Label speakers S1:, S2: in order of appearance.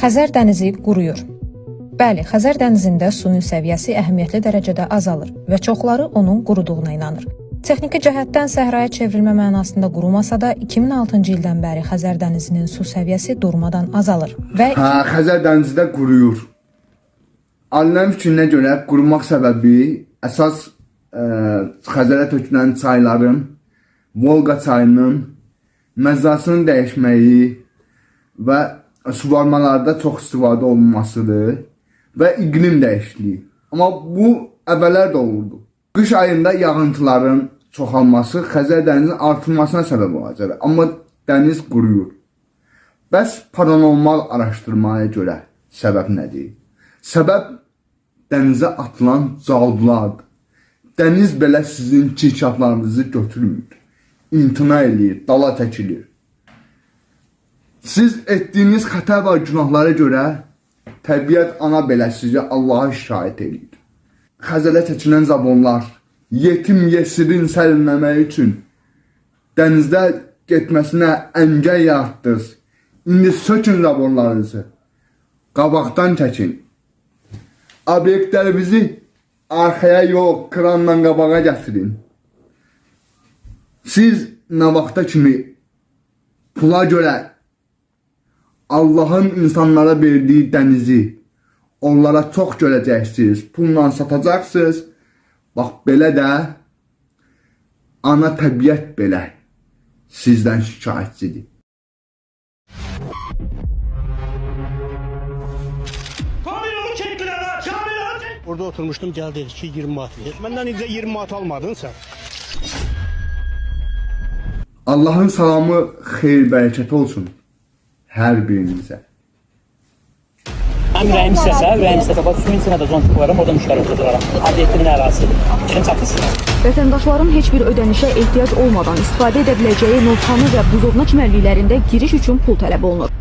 S1: Xəzər dənizi quruyur. Bəli, Xəzər dənizində suyun səviyyəsi əhəmiyyətli dərəcədə azalır və çoxları onun quruduğuna inanır. Texniki cəhətdən səhraya çevrilmə mənasında qurumasa da 2006-cı ildən bəri Xəzər dənizinin su səviyyəsi durmadan azalır və
S2: Xəzər dənizi də quruyur. Alimlərin fikrinə görə qurumaq səbəbi əsas Xəzərə tökülən çayların, Volqa çayının məzzasının dəyişməyi və suvarmalarda çox istifadə olunmasıdır və iqlim dəyişikliyi. Amma bu əvvəllər də olurdu. Qış ayında yağıntıların çoxalması Xəzər dənizinin artırmasına səbəb olacaq. Amma dəniz quruyur. Bəs paranormal araşdırmaya görə səbəb nədir? Səbəb dənizə atılan cadulardır. Dəniz belə sizin çirkablarınızı götürmür. İmtina eləyir, dala çəkilir. Siz etdiyiniz xəta və günahlara görə təbiət ana belə sizə Allah'a şahid edir. Xəzərə çəkilən zabonlar yetim yesirin sərinləməyi üçün dənizdə getməsinə əngəl yaratdınız. İndi sökün zabonlarınızı, qabaqdan çəkin. Obyektlərimizi arxaya yox, kranla qabağa gətirin. Siz nə vaxta kimi pula görə Allah'ın insanlara verdiği dənizi onlara çox görəcəksiniz, pulla satacaqsınız. Bax, belə də ana təbiət belə sizdən şikayətçidir.
S3: Orada oturmuştum, geldi dedi ki 20 manat ver. Məndən incə 20 manat almadın sən.
S2: Allah'ın salamı, xeyir, bərəkəti olsun hər birinizə.
S4: Mən ürəyim istəsə, bax suyun içinə də zonçuqlarım, orada müştərək tutularım. Obyektimin ərazisidir. Fikrim çatmışsın.
S5: Vətəndaşların heç bir ödənişə ehtiyac olmadan istifadə edə biləcəyi Novxanı və Buzovna çimərliklərində giriş üçün pul tələb olunur.